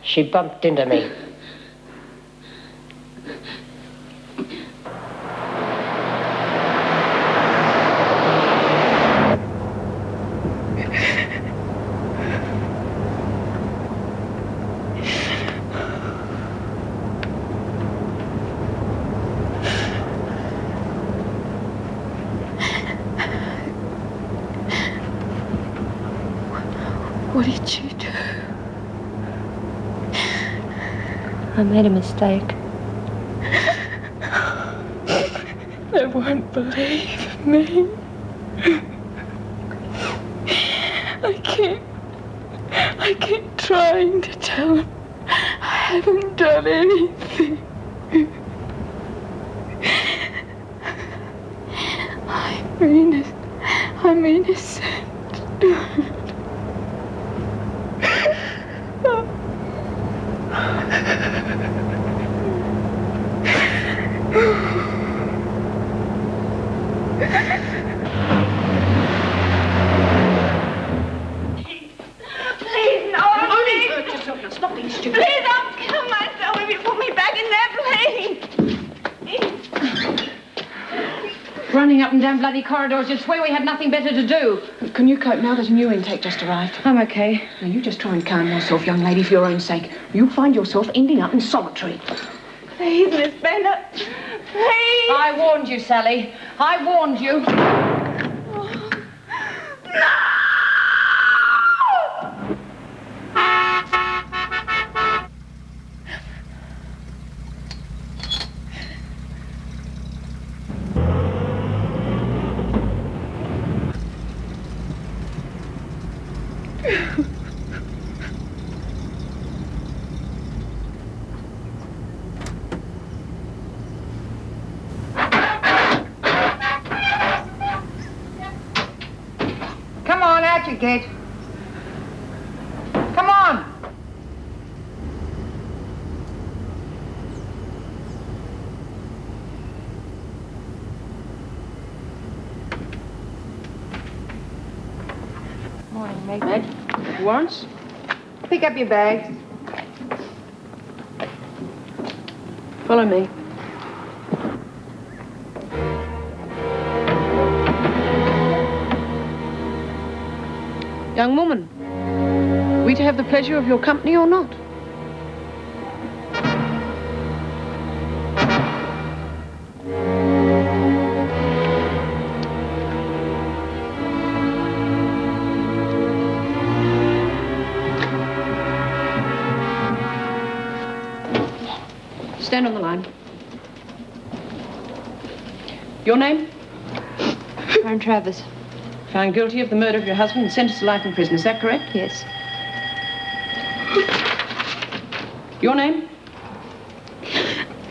She bumped into me. What did you do? I made a mistake. They won't believe me. I keep trying to tell them I haven't done anything. I'm innocent. Please, no, only hurt yourself. Now stop being stupid. Please, I'll kill myself if you put me back in there, please. Running up and down bloody corridors, you'd swear we had nothing better to do. Can you cope now that a new intake just arrived? I'm okay. Now, you just try and calm yourself, young lady, for your own sake. You'll find yourself ending up in solitary. Please, Miss Bennett. Please. I warned you, Sally. I warned you. No! Come on, out you get. Come on. Morning, Meg. Meg, warrants? Pick up your bags. Follow me. Young woman, we to have the pleasure of your company or not? Stand on the line. Your name? Karen Travers. Found guilty of the murder of your husband and sentenced to life in prison. Is that correct? Yes. Your name?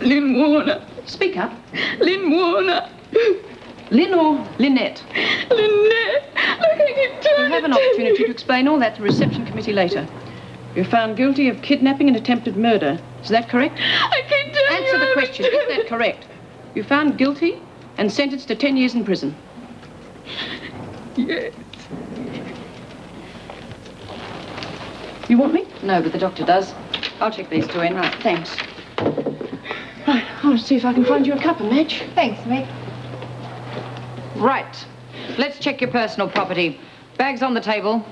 Lynn Warner. Speak up. Lynn Warner. Lynn or Lynette? Lynette. Look, I keep trying You'll have an opportunity to explain all that to the reception committee later. You're found guilty of kidnapping and attempted murder. Is that correct? I keep telling you. Answer the question. Is that correct? You're found guilty and sentenced to 10 years in prison. Yes. You want me? No, but the doctor does. I'll check these two in. Right, thanks. Right, I'll see if I can find you a cup and match. Thanks, Meg. Right. Let's check your personal property. Bags on the table.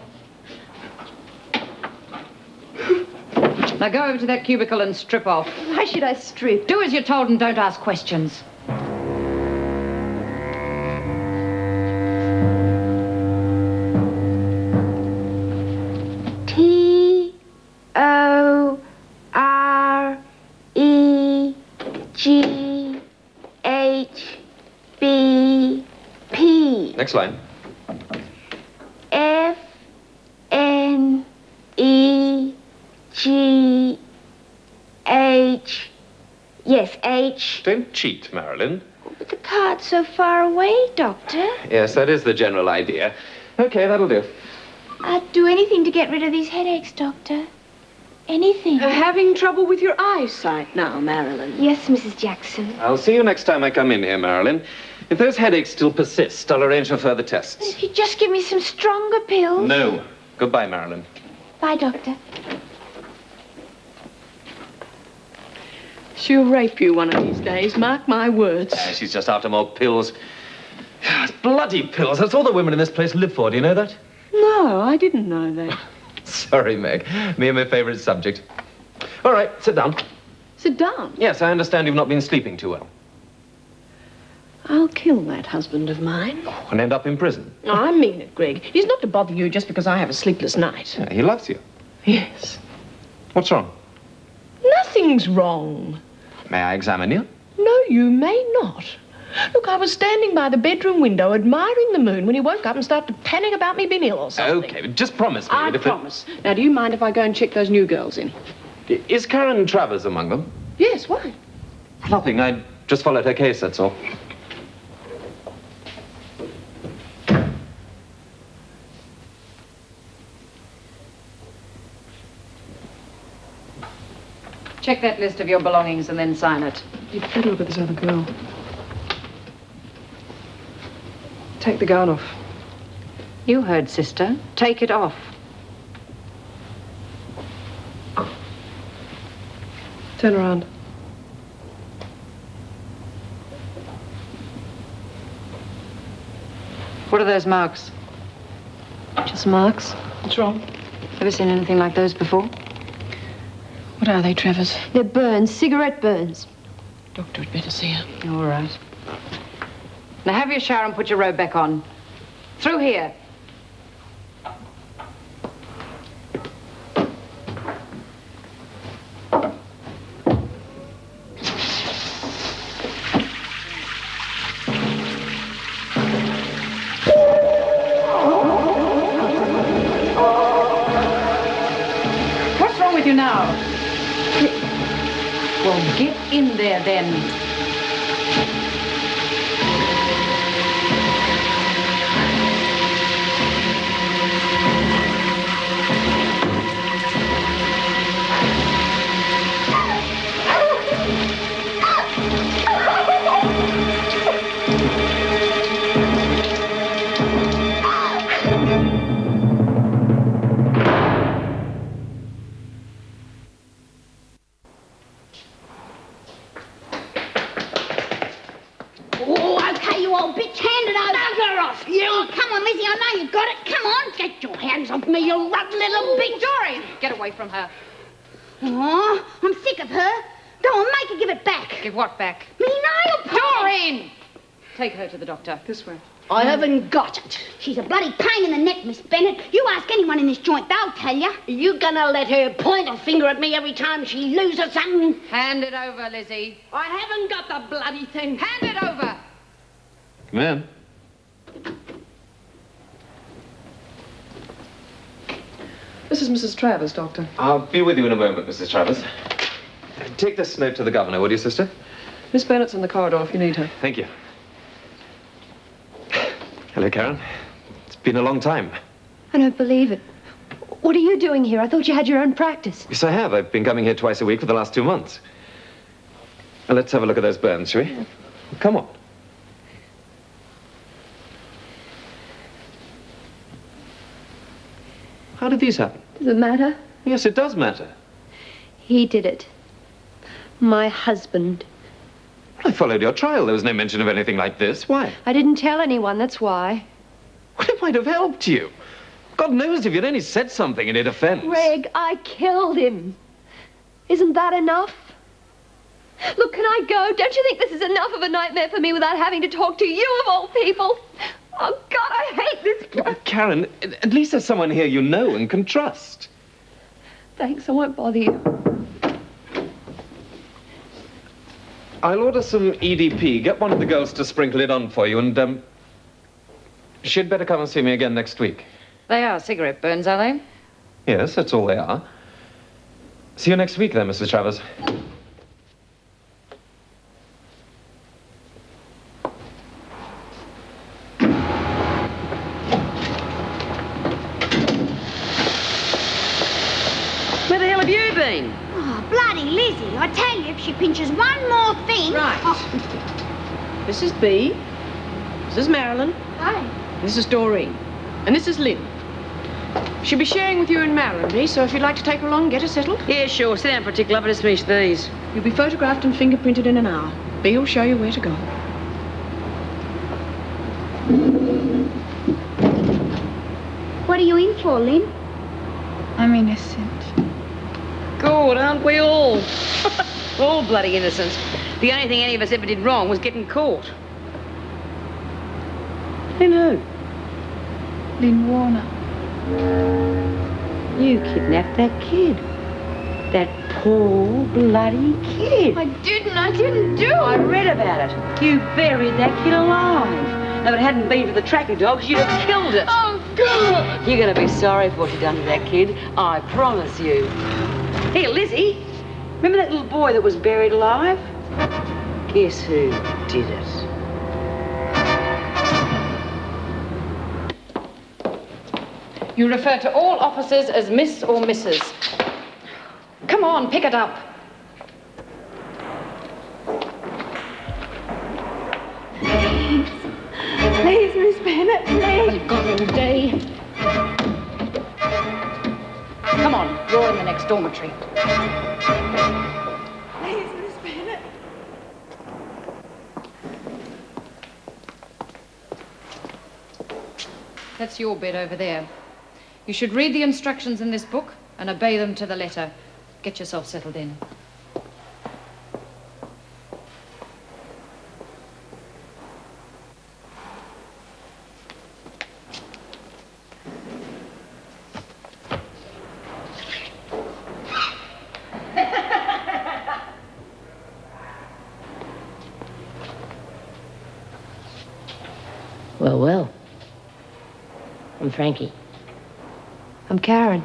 Now go over to that cubicle and strip off. Why should I strip? Do as you're told and don't ask questions. T-O-R-E-G-H-B-P. Next line. F-N-E-G-H. Yes, H. Don't cheat, Marilyn. cart so far away, Doctor. Yes, that is the general idea. Okay, that'll do. I'd do anything to get rid of these headaches, Doctor. Anything. Having trouble with your eyesight now, Marilyn? Yes, Mrs. Jackson. I'll see you next time I come in here, Marilyn. If those headaches still persist, I'll arrange for further tests. If you'd just give me some stronger pills. No. Goodbye, Marilyn. Bye, Doctor. She'll rape you one of these days, mark my words. She's just after more pills. Bloody pills. That's all the women in this place live for. Do you know that? No, I didn't know that. Sorry, Meg. Me and my favourite subject. All right, sit down. Sit down. Yes, I understand you've not been sleeping too well. I'll kill that husband of mine. Oh, and end up in prison. No, I mean it, Greg. He's not to bother you just because I have a sleepless night. Yeah, he loves you. Yes. What's wrong? Nothing's wrong. May I examine you? No, you may not. Look, I was standing by the bedroom window admiring the moon when he woke up and started panning about me being ill or something. Okay, but just promise me. I that if promise. Now, do you mind if I go and check those new girls in? Is Karen Travers among them? Yes, why? Nothing. I just followed her case, that's all. Check that list of your belongings and then sign it. You'd better look at this other girl. Take the gown off. You heard, sister. Take it off. Turn around. What are those marks? Just marks. What's wrong? Ever seen anything like those before? What are they, Travers? They're burns, cigarette burns. Doctor had better see her. All right. Now have your shower and put your robe back on. Through here. What's wrong with you now? Well, get in there then. Oh, okay, you old bitch, hand it over. Bugger off, you! Oh, come on, Lizzie, I know you got it. Come on, get your hands off me, you rotten little bitch. Dorian, get away from her. Oh, I'm sick of her. Go on, make her give it back. Give what back? Me nail polish. Doreen! Take her to the doctor. This way. I haven't got it. She's a bloody pain in the neck, Miss Bennett. You ask anyone in this joint, they'll tell you. Are you gonna let her point a finger at me every time she loses something? Hand it over, Lizzie. I haven't got the bloody thing. Hand it over. Come in. This is Mrs. Travers, Doctor. I'll be with you in a moment, Mrs. Travers. Take this note to the governor, would you, sister? Miss Bennett's in the corridor if you need her. Thank you. Hello, Karen. It's been a long time. I don't believe it. What are you doing here? I thought you had your own practice. Yes, I have. I've been coming here twice a week for the last 2 months. Now, let's have a look at those burns, shall we? Come on. How did these happen? Does it matter? Yes, it does matter. He did it. My husband. I followed your trial. There was no mention of anything like this. Why? I didn't tell anyone, that's why. Well, it might have helped you. God knows if you'd only said something in your defense. Greg, I killed him. Isn't that enough? Look, can I go? Don't you think this is enough of a nightmare for me without having to talk to you of all people? Oh, God, I hate this place. Karen, at least there's someone here you know and can trust. Thanks, I won't bother you. I'll order some EDP. Get one of the girls to sprinkle it on for you, and, she'd better come and see me again next week. They are cigarette burns, are they? Yes, that's all they are. See you next week then, Mrs. Travers. mean? Oh, bloody Lizzie. I tell you, if she pinches one more thing... Right. Oh, This is Bea. This is Marilyn. Hi. This is Doreen. And this is Lynn. She'll be sharing with you in Marilyn, Bea, so if you'd like to take her along, get her settled. Yeah, sure. Sit down, particular, but it's me, these. You'll be photographed and fingerprinted in an hour. Bea will show you where to go. what are you in for, Lynn? I'm innocent. Good, aren't we all? All bloody innocent. The only thing any of us ever did wrong was getting caught. Who knew? Lynn Warner. You kidnapped that kid. That poor bloody kid. I didn't do I it. read about it. You buried that kid alive. Now, if it hadn't been for the tracker dogs, you'd have killed it. Oh, God. You're going to be sorry for what you've done to that kid. I promise you. Here, Lizzie. Remember that little boy that was buried alive? Guess who did it? You refer to all officers as Miss or Mrs. Come on, pick it up. Please, Miss Bennett, please. I've got all day. Come on, you're in the next dormitory. Please, Miss Bennett. That's your bed over there. You should read the instructions in this book and obey them to the letter. Get yourself settled in. Well, well. I'm Frankie. I'm Karen.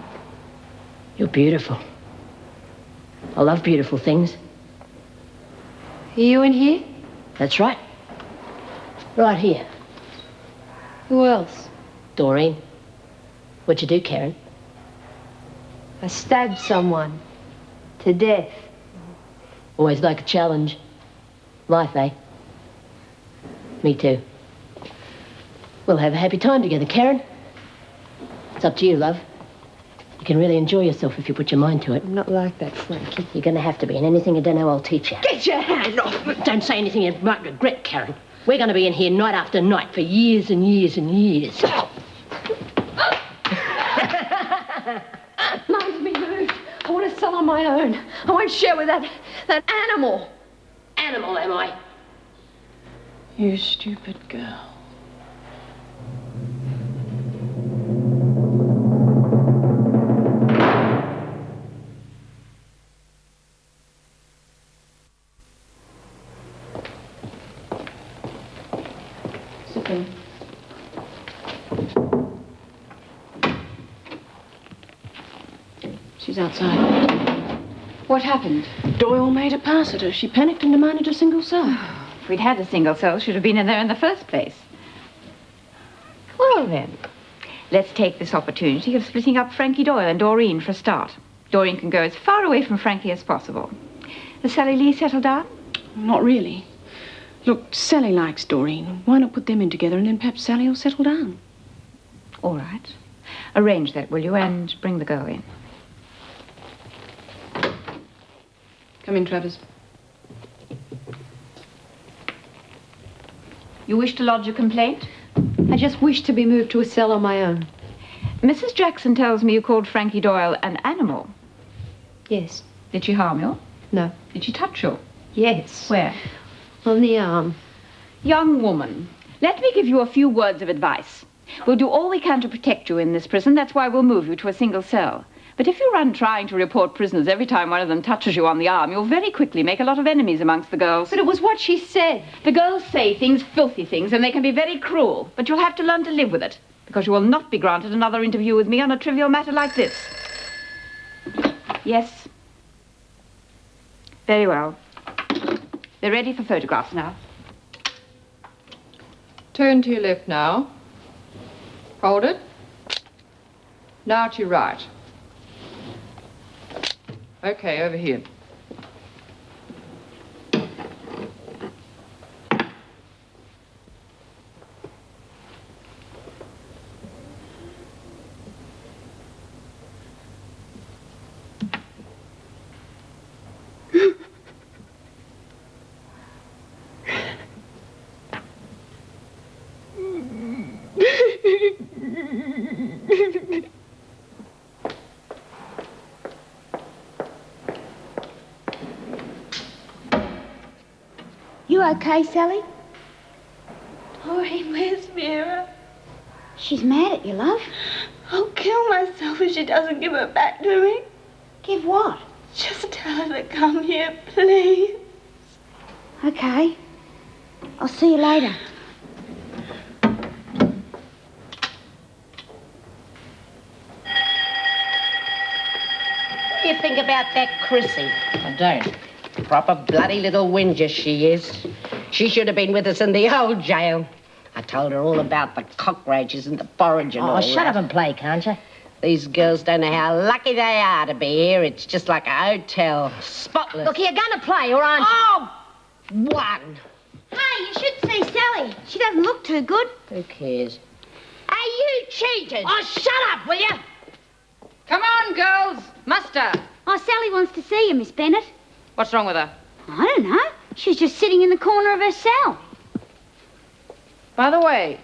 You're beautiful. I love beautiful things. Are you in here? That's right. Right here. Who else? Doreen. What'd you do, Karen? I stabbed someone. To death. Always like a challenge. Life, eh? Me too. We'll have a happy time together, Karen. It's up to you, love. You can really enjoy yourself if you put your mind to it. I'm not like that, Frankie. You're going to have to be, and anything you don't know, I'll teach you. Get your hand off me. Don't say anything you might regret, Karen. We're going to be in here night after night for years and years and years. Mine's me moved. I want to sell on my own. I won't share with that animal. Animal, am I? You stupid girl. Sit down. She's outside. What happened? Doyle made a pass at her. She panicked and demanded a single cell. If we'd had a single cell, she'd have been in there in the first place. Well, then, let's take this opportunity of splitting up Frankie Doyle and Doreen for a start. Doreen can go as far away from Frankie as possible. Has Sally Lee settled down? Not really. Look, Sally likes Doreen. Why not put them in together and then perhaps Sally will settle down? All right. Arrange that, will you, and bring the girl in. Come in, Travers. You wish to lodge a complaint? I just wish to be moved to a cell on my own. Mrs. Jackson tells me you called Frankie Doyle an animal. Yes. Did she harm you? No. Did she touch you? Yes. Where? On the arm. Young woman, let me give you a few words of advice. We'll do all we can to protect you in this prison. That's why we'll move you to a single cell. But if you run trying to report prisoners every time one of them touches you on the arm, you'll very quickly make a lot of enemies amongst the girls. But it was what she said. The girls say things, filthy things, and they can be very cruel. But you'll have to learn to live with it, because you will not be granted another interview with me on a trivial matter like this. Yes? Very well. They're ready for photographs now. Turn to your left now. Hold it. Now to your right. Okay, over here. You okay, Sally? Doreen, where's Mira? She's mad at you, love. I'll kill myself if she doesn't give her back to me. Give what? Just tell her to come here, please. Okay. I'll see you later. What do you think about that Chrissy? I don't. Proper bloody little whinger she is. She should have been with us in the old jail. I told her all about the cockroaches and the forage and all Oh, that. shut up and play, can't you? These girls don't know how lucky they are to be here. It's just like a hotel. Spotless. Look, you're going to play, or aren't you? Oh, one. Hey, you should see Sally. She doesn't look too good. Who cares? Are you cheated? Oh, shut up, will you? Come on, girls. Muster. Oh, Sally wants to see you, Miss Bennett. What's wrong with her? I don't know. She's just sitting in the corner of her cell. By the way,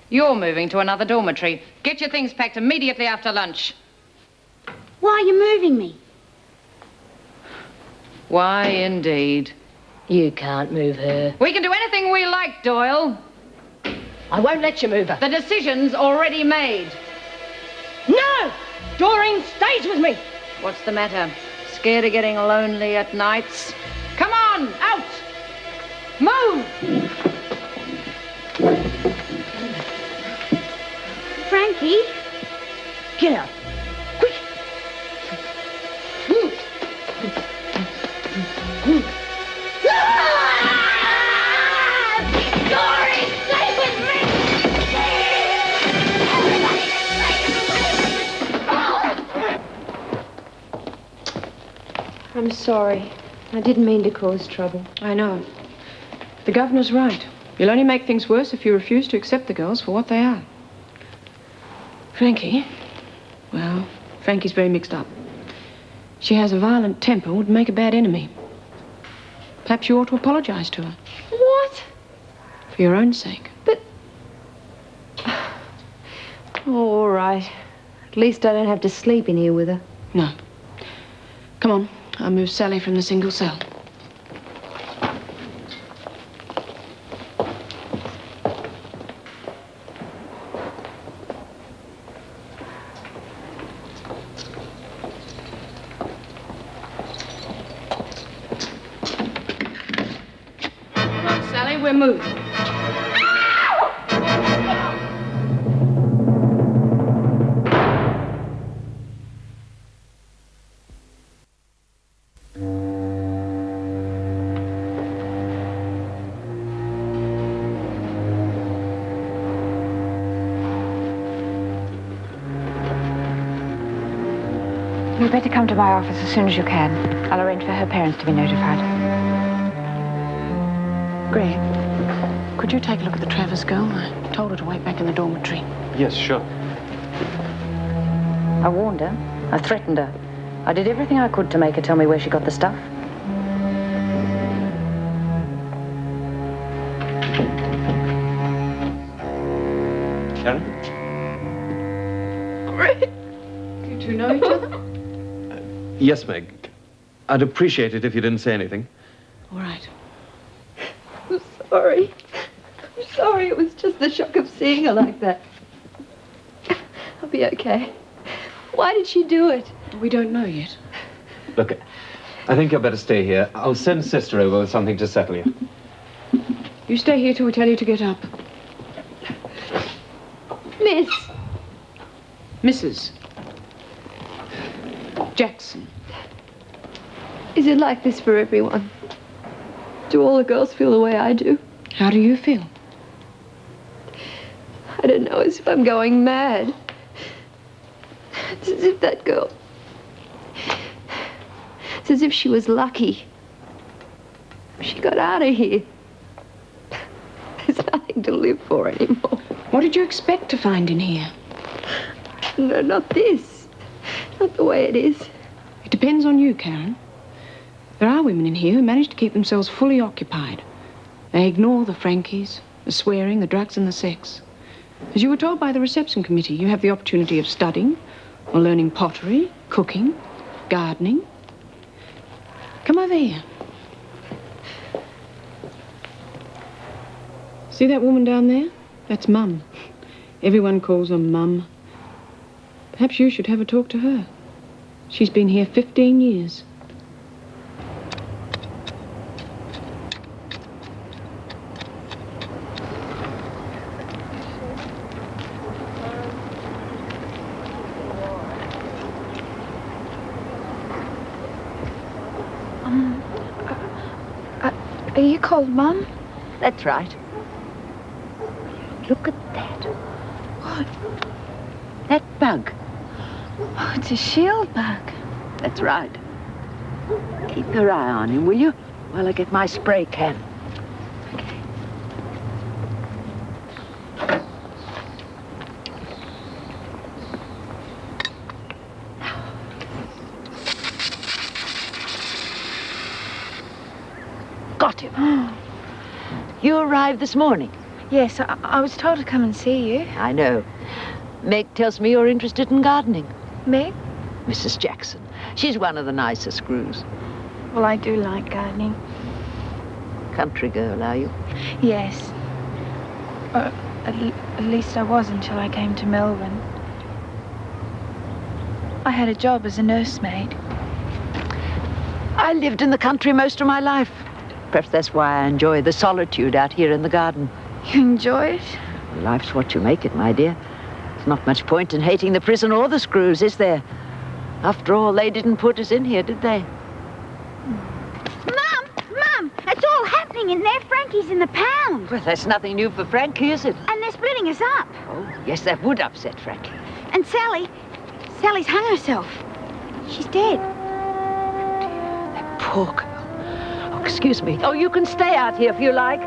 you're moving to another dormitory. Get your things packed immediately after lunch. Why are you moving me? Why, indeed. You can't move her. We can do anything we like, Doyle. I won't let you move her. The decision's already made. No! Doreen stays with me. What's the matter? Scared of getting lonely at nights? Come on, out! Move! Frankie? Get out. Quick. Dory, stay with me! I'm sorry. I didn't mean to cause trouble. I know. The governor's right. You'll only make things worse if you refuse to accept the girls for what they are. Frankie? Well, Frankie's very mixed up. She has a violent temper, would make a bad enemy. Perhaps you ought to apologize to her. What? For your own sake. Oh, all right. At least I don't have to sleep in here with her. No. Come on. I'll move Sally from the single cell. Come on, Sally, we're moving. You'd better come to my office as soon as you can. I'll arrange for her parents to be notified. Greg, could you take a look at the Travers girl? I told her to wait back in the dormitory. Yes, sure. I warned her. I threatened her. I did everything I could to make her tell me where she got the stuff. Karen? Greg! You two know each other? Yes, Meg. I'd appreciate it if you didn't say anything. All right. I'm sorry. I'm sorry. It was just the shock of seeing her like that. I'll be okay. Why did she do it? We don't know yet. Look, I think you'd better stay here. I'll send Sister over with something to settle you. You stay here till we tell you to get up. Miss. Mrs. Jackson. Is it like this for everyone? Do all the girls feel the way I do? How do you feel? I don't know, as if I'm going mad. It's as if that girl It's as if she was lucky. She got out of here. There's nothing to live for anymore. What did you expect to find in here? No, not this. Not the way it is. It depends on you, Karen. There are women in here who manage to keep themselves fully occupied. They ignore the Frankies, the swearing, the drugs, and the sex. As you were told by the reception committee, you have the opportunity of studying or learning pottery, cooking, gardening. Come over here. See that woman down there? That's Mum. Everyone calls her Mum. Perhaps you should have a talk to her. She's been here 15 years. Are you called Mum? That's right. Look at that. What? That bug. Oh, it's a shield bug. That's right. Keep your eye on him, will you? While I get my spray can. Got him. You arrived this morning. Yes, I was told to come and see you. I know. Meg tells me you're interested in gardening. Meg? Mrs. Jackson. She's one of the nicest screws. Well, I do like gardening. Country girl, are you? Yes. At least I was until I came to Melbourne. I had a job as a nursemaid. I lived in the country most of my life. Perhaps that's why I enjoy the solitude out here in the garden. You enjoy it? Well, life's what you make it, my dear. There's not much point in hating the prison or the screws, is there? After all, they didn't put us in here, did they? Mum, it's all happening in there. Frankie's in the pound. Well, that's nothing new for Frankie, is it? And they're splitting us up. Oh, yes, that would upset Frankie. And Sally's hung herself. She's dead. That poor girl. Oh, excuse me. Oh, you can stay out here if you like.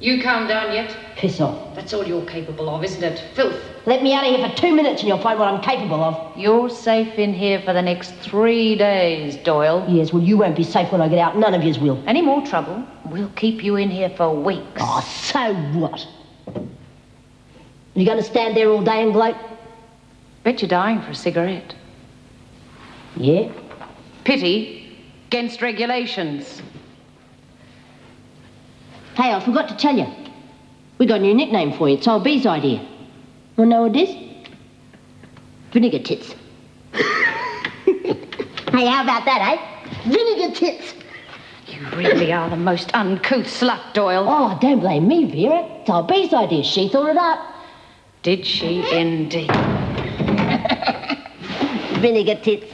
You calm down yet? Piss off. That's all you're capable of, isn't it? Filth. Let me out of here for 2 minutes and you'll find what I'm capable of. You're safe in here for the next 3 days, Doyle. Yes, well, you won't be safe when I get out. None of yous will. Any more trouble, we'll keep you in here for weeks. Oh, so what? You going to stand there all day and gloat? Bet you're dying for a cigarette. Yeah? Pity against regulations. Hey, I forgot to tell you. We got a new nickname for you. It's old B's idea. Want to know what it is? Vinegar Tits. Hey, how about that, eh? Vinegar Tits. You really are the most uncouth slut, Doyle. Oh, don't blame me, Vera. It's old B's idea. She thought it up. Did she indeed? Vinegar Tits.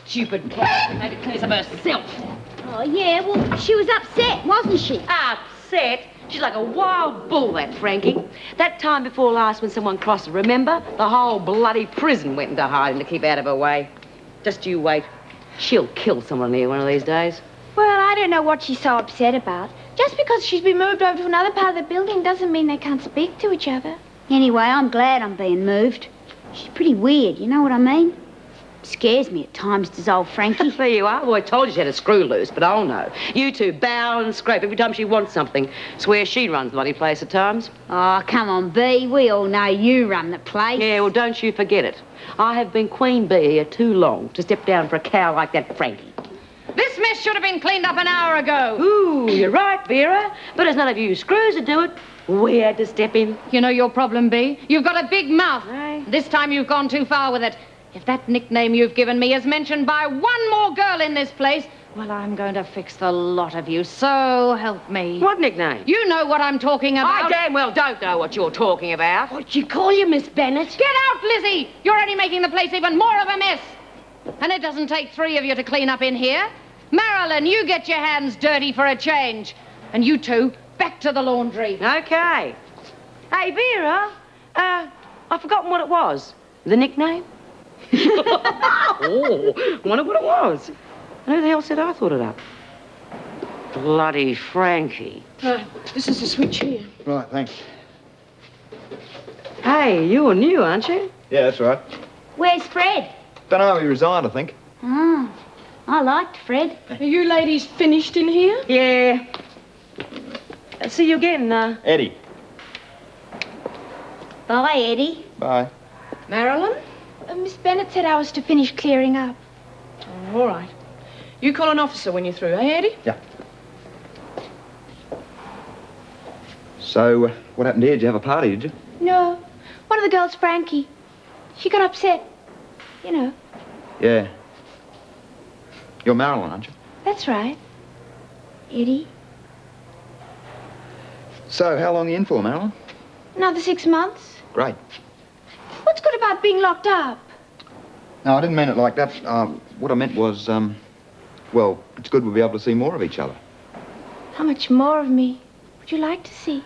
Stupid cat. Made a case of herself. Oh, yeah, well, she was upset, wasn't she? Upset? She's like a wild bull, that Frankie. That time before last when someone crossed her, remember? The whole bloody prison went into hiding to keep out of her way. Just you wait. She'll kill someone here one of these days. Well, I don't know what she's so upset about. Just because she's been moved over to another part of the building doesn't mean they can't speak to each other. Anyway, I'm glad I'm being moved. She's pretty weird, you know what I mean? Scares me at times, does old Frankie. There you are. Well, I told you she had a screw loose, but I'll know. You two bow and scrape every time she wants something. Swear she runs the bloody place at times. Oh, come on, Bee. We all know you run the place. Yeah, well, don't you forget it. I have been Queen Bee here too long to step down for a cow like that Frankie. This mess should have been cleaned up an hour ago. Ooh, you're right, Vera. But it's none of you screws that do it. We had to step in. You know your problem, Bee? You've got a big mouth. Aye. This time you've gone too far with it. If that nickname you've given me is mentioned by one more girl in this place, well, I'm going to fix the lot of you, so help me. What nickname? You know what I'm talking about. I damn well don't know what you're talking about. What'd you call you, Miss Bennett? Get out, Lizzie! You're only making the place even more of a mess. And it doesn't take 3 of you to clean up in here. Marilyn, you get your hands dirty for a change. And you two, back to the laundry. Okay. Hey, Vera, I've forgotten what it was. The nickname? Oh, wonder what it was. And who the hell said I thought it up? Bloody Frankie. This is the switch here. Right, thanks. Hey, you're new, aren't you? Yeah, that's right. Where's Fred? Don't know, he resigned, I think. Oh, I liked Fred. Are you ladies finished in here? Yeah. See you again, Eddie. Bye, Eddie. Bye. Marilyn? Miss Bennett said I was to finish clearing up. Oh, all right. You call an officer when you're through, eh, Eddie? Yeah. So, what happened here? Did you have a party, did you? No, one of the girls, Frankie. She got upset. You know. Yeah. You're Marilyn, aren't you? That's right. Eddie. So, how long are you in for, Marilyn? Another 6 months. Great. What's good about being locked up? No, I didn't mean it like that. What I meant was, well, it's good we'll be able to see more of each other. How much more of me would you like to see?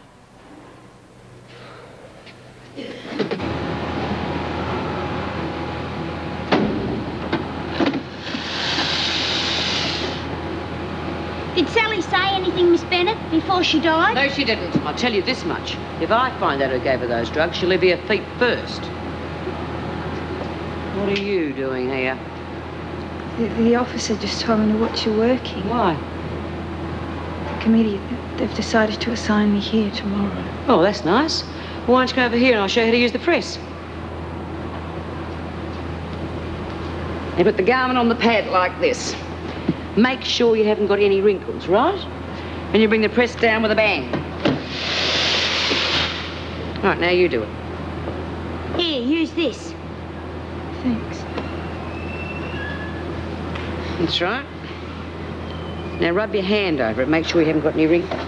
Did Sally say anything, Miss Bennett, before she died? No, she didn't. I'll tell you this much. If I find out who gave her those drugs, she'll leave her feet first. What are you doing here? The officer just told me to watch you working. Why? The committee, they've decided to assign me here tomorrow. Oh, that's nice. Well, why don't you come over here and I'll show you how to use the press. You put the garment on the pad like this. Make sure you haven't got any wrinkles, right? And you bring the press down with a bang. Right, now you do it. Here, use this. Thanks. That's right. Now rub your hand over it. Make sure you haven't got any wrinkles.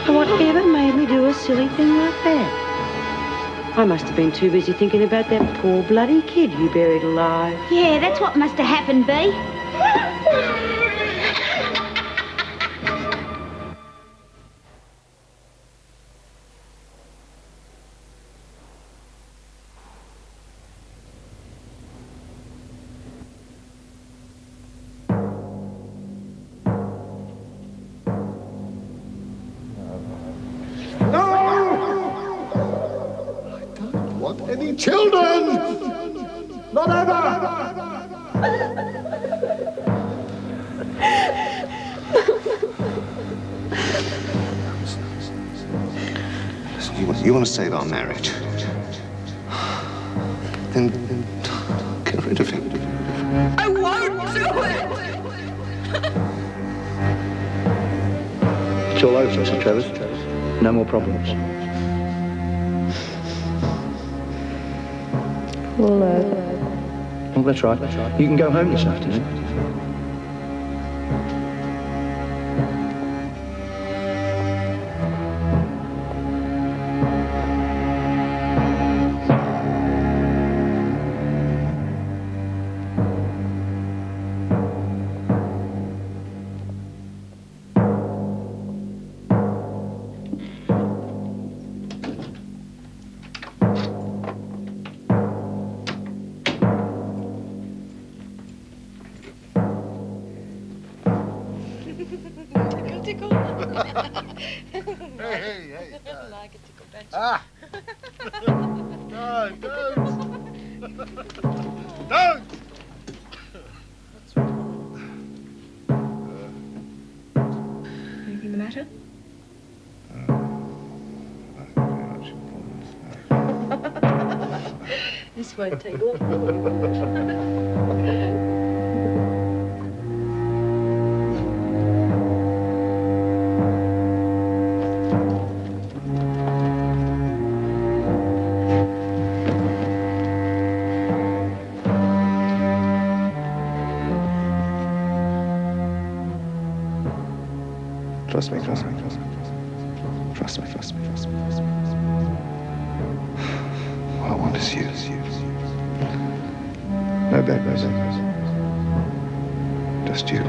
Whatever made me do a silly thing like that? I must have been too busy thinking about that poor bloody kid you buried alive. Yeah, that's what must have happened, Bee. Any children? Not ever! Listen, you want to save our marriage? Then get rid of him. I won't do it! It's all over, Mr. Travers. No more problems. Oh, that's right. You can go home this afternoon. Tickle, tickle. Hey. Like a tickle, don't you? Ah! No, don't! Don't! Anything the matter? This won't take long. Trust me. All I want is you. No bad news. Just you.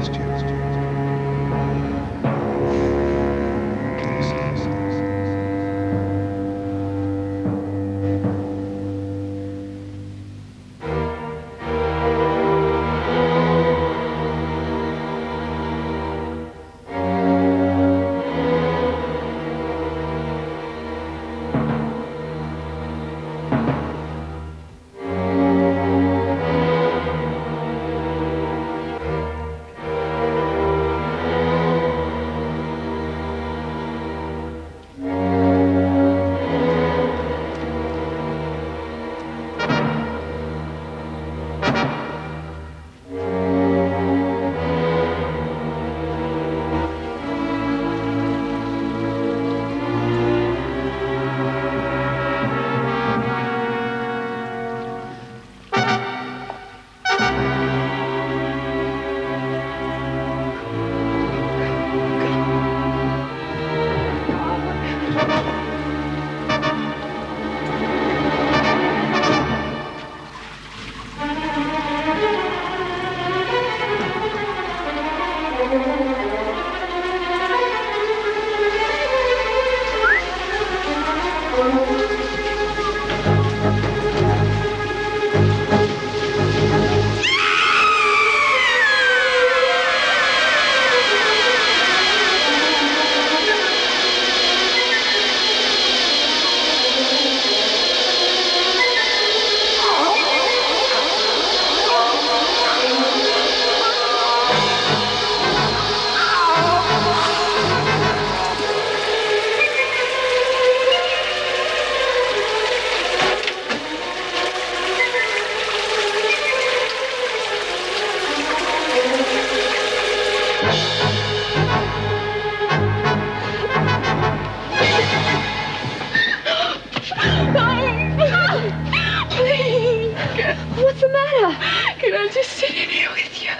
What's the matter? Can I just sit in here with you?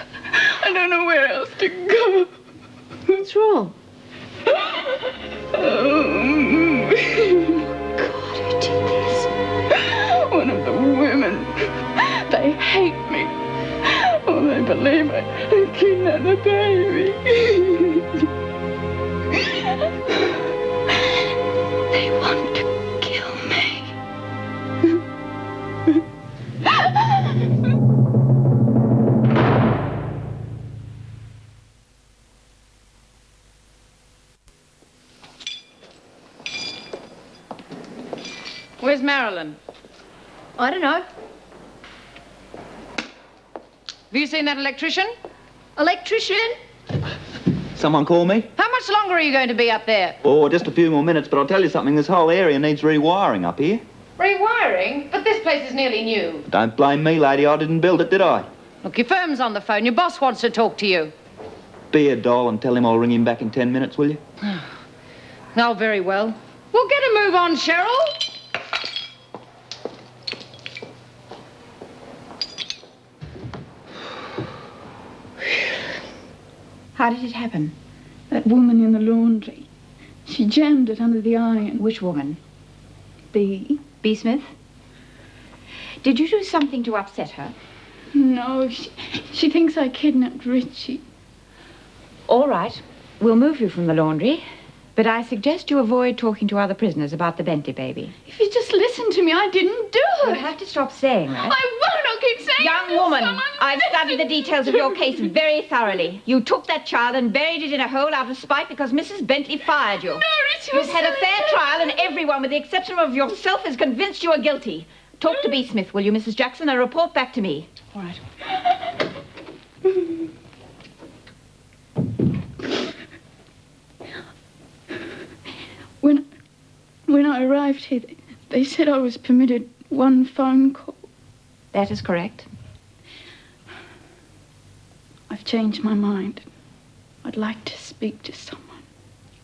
I don't know where else to go. What's wrong? God, who did this? One of the women. They hate me. Oh, they believe I kidnapped the baby. They want to kill me. Where's Marilyn? I don't know. Have you seen that electrician? Electrician? Someone call me? How much longer are you going to be up there? Oh, just a few more minutes, but I'll tell you something. This whole area needs rewiring up here. Rewiring? But this place is nearly new. Don't blame me, lady. I didn't build it, did I? Look, your firm's on the phone. Your boss wants to talk to you. Be a doll and tell him I'll ring him back in 10 minutes, will you? Oh, very well. We'll get a move on, Cheryl. How did it happen? That woman in the laundry. She jammed it under the iron. Which woman? B. B. Smith? Did you do something to upset her? No, she thinks I kidnapped Richie. All right. We'll move you from the laundry. But I suggest you avoid talking to other prisoners about the Bentley baby. If you just listen to me, I didn't do it. You'll have to stop saying that. I won't. I'll keep saying... Young woman, I've studied the details of your case very thoroughly. You took that child and buried it in a hole out of spite because Mrs. Bentley fired you. No, Rich, you're You've had a silly. fair trial and everyone, with the exception of yourself, is convinced you are guilty. Talk to B. Smith, will you, Mrs. Jackson, and report back to me. All right. When I arrived here, they said I was permitted one phone call. That is correct. I've changed my mind. I'd like to speak to someone.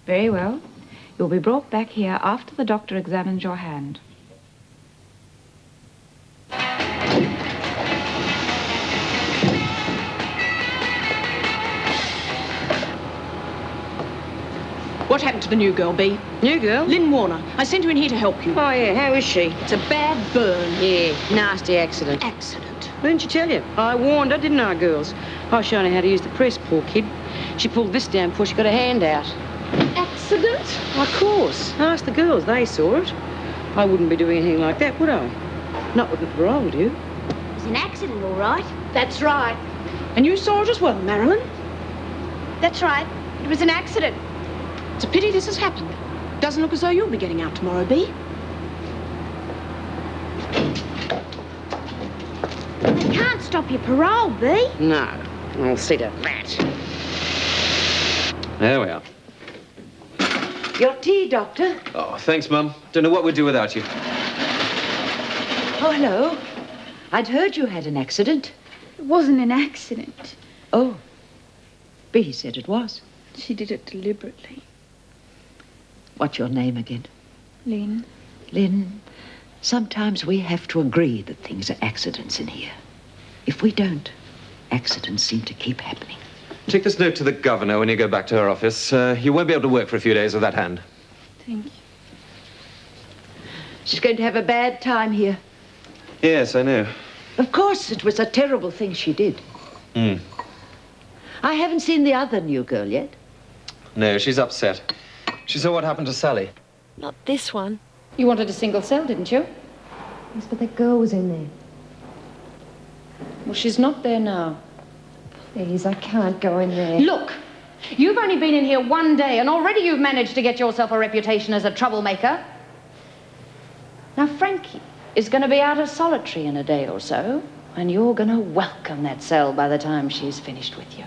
Very well. You'll be brought back here after the doctor examines your hand. What happened to the new girl, B? New girl? Lynn Warner. I sent her in here to help you. Oh, yeah, how is she? It's a bad burn. Yeah, nasty accident. Accident? Why didn't you tell you? I warned her, didn't I, girls? I was showing her how to use the press, poor kid. She pulled this down before she got her hand out. Accident? Of course. Ask the girls, they saw it. I wouldn't be doing anything like that, would I? Not with the parole, do you? It was an accident, all right. That's right. And you saw it as well, Marilyn? That's right. It was an accident. It's a pity this has happened. Doesn't look as though you'll be getting out tomorrow, B. They can't stop your parole, B. No, I'll see to that. There we are. Your tea, Doctor. Oh, thanks, Mum. Don't know what we'd do without you. Oh, hello. I'd heard you had an accident. It wasn't an accident. Oh. B said it was. She did it deliberately. What's your name again? Lynn. Lynn, sometimes we have to agree that things are accidents in here. If we don't, accidents seem to keep happening. Take this note to the governor when you go back to her office. You won't be able to work for a few days with that hand. Thank you. She's going to have a bad time here. Yes, I know. Of course, it was a terrible thing she did. Hmm. I haven't seen the other new girl yet. No, she's upset. She saw what happened to Sally. Not this one. You wanted a single cell, didn't you? Yes, but that girl was in there. Well, she's not there now. Please, I can't go in there. Look, you've only been in here one day, and already you've managed to get yourself a reputation as a troublemaker. Now, Frankie is going to be out of solitary in a day or so, and you're going to welcome that cell by the time she's finished with you.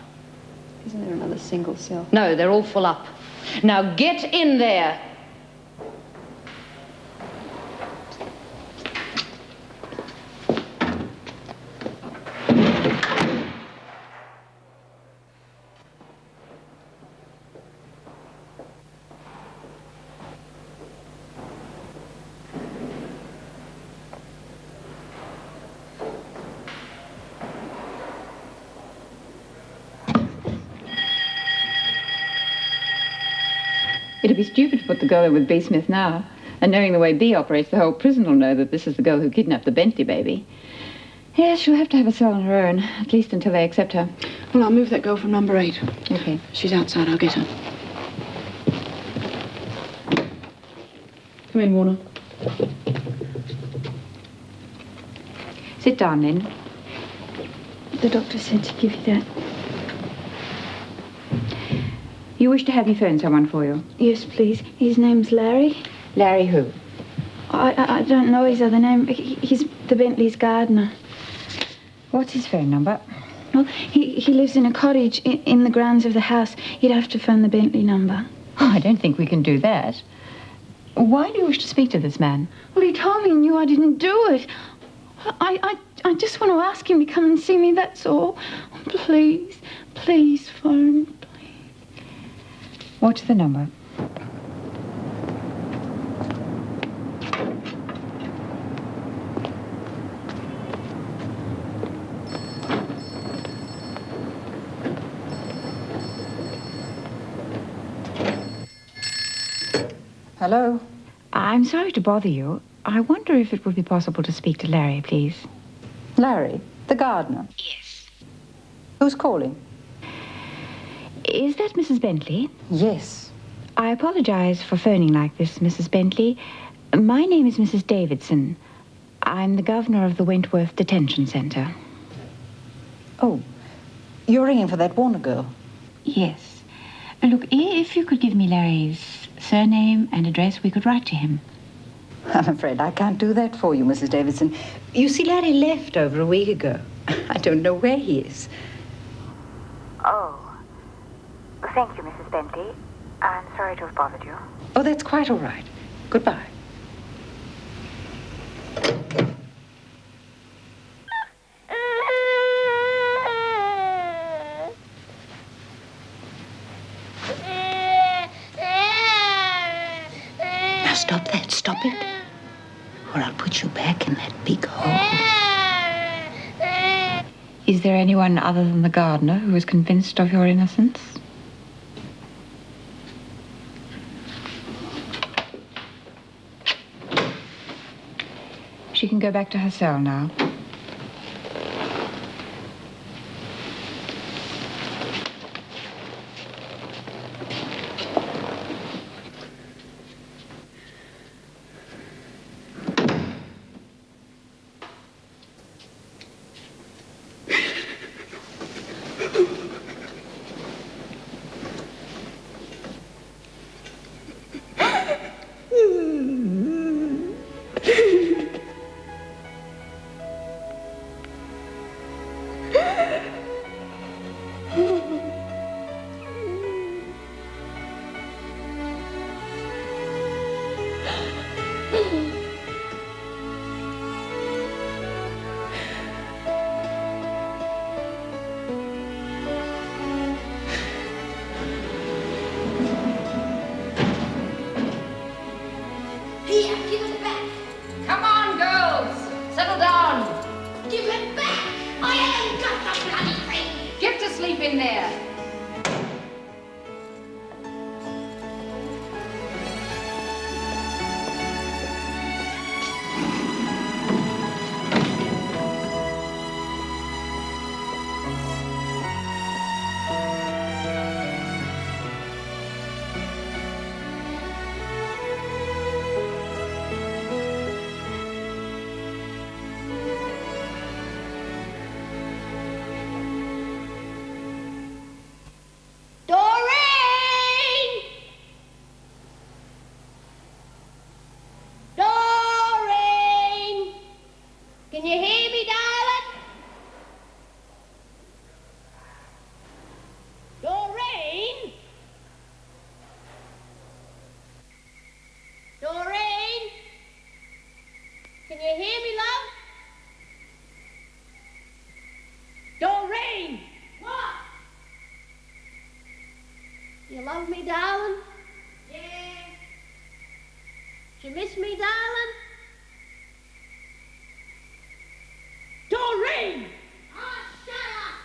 Isn't there another single cell? No, they're all full up. Now get in there. It'd be stupid to put the girl in with B. Smith now. And knowing the way B operates, the whole prison will know that this is the girl who kidnapped the Bentley baby. Yes, she'll have to have a cell on her own, at least until they accept her. Well, I'll move that girl from number 8. Okay. She's outside. I'll get her. Come in, Warner. Sit down, Lynn. The doctor said to give you that. You wish to have me phone someone for you? Yes, please. His name's Larry. Larry who? I don't know his other name. He's the Bentley's gardener. What's his phone number? Well, he lives in a cottage in the grounds of the house. You'd have to phone the Bentley number. Oh, I don't think we can do that. Why do you wish to speak to this man? Well, he told me and knew I didn't do it. I just want to ask him to come and see me, that's all. Please, please phone. What's the number? Hello? I'm sorry to bother you. I wonder if it would be possible to speak to Larry, please. Larry, the gardener? Yes. Who's calling? Is that Mrs. Bentley? Yes. I apologize for phoning like this, Mrs. Bentley. My name is Mrs. Davidson. I'm the governor of the Wentworth Detention Centre. Oh, you're ringing for that Warner girl? Yes. Look, if you could give me Larry's surname and address, we could write to him. I'm afraid I can't do that for you, Mrs. Davidson. You see, Larry left over a week ago. I don't know where he is. Oh. Thank you, Mrs. Bentley. I'm sorry to have bothered you. Oh, that's quite all right. Goodbye. Now stop that. Stop it. Or I'll put you back in that big hole. Is there anyone other than the gardener who is convinced of your innocence? She can go back to her cell now. Here, give it back. Come on, girls. Settle down. Give it back. I ain't got the bloody thing. Get to sleep in there. Doreen! Doreen! Can you hear me, darling? Doreen? Doreen? Can you hear me, love? Doreen! What? You love me, darling? Yeah. You miss me, darling? Doreen! Oh, shut up!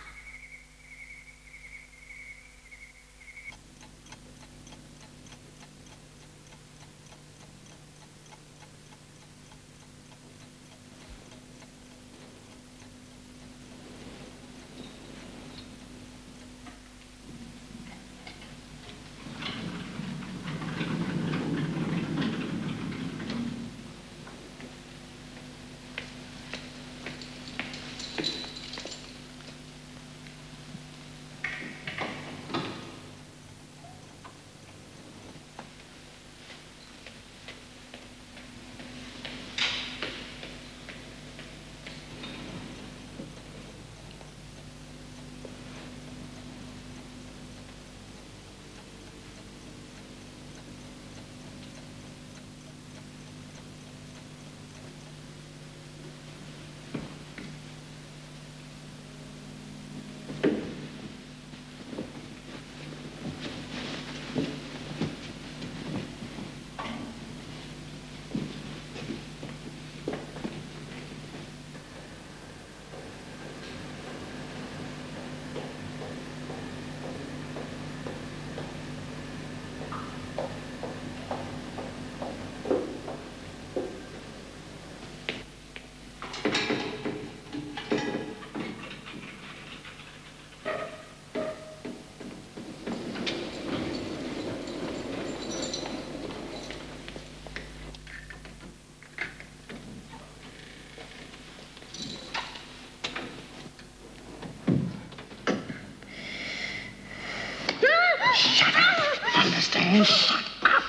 understand. Shut up.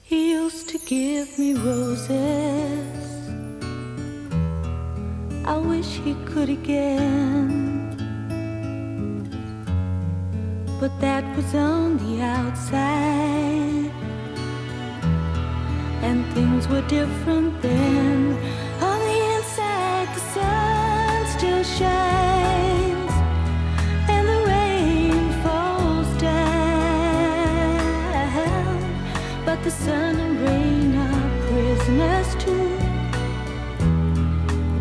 He used to give me roses. I wish he could again. But that was on the outside, and things were different then. On the inside, the sun still shines, and the rain falls down. But the sun and rain are prisoners too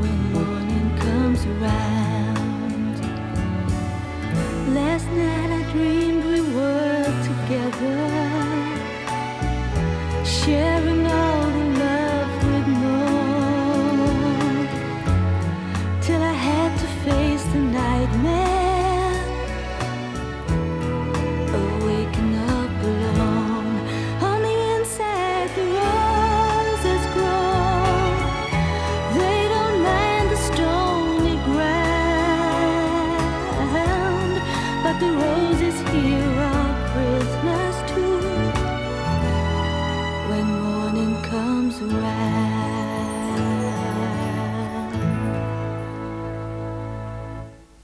when morning comes around. Last night I dreamed we were together, sharing all the love we'd known, till I had to face the nightmare of waking up alone. On the inside the roses grow, they don't mind the stony ground, but the roses here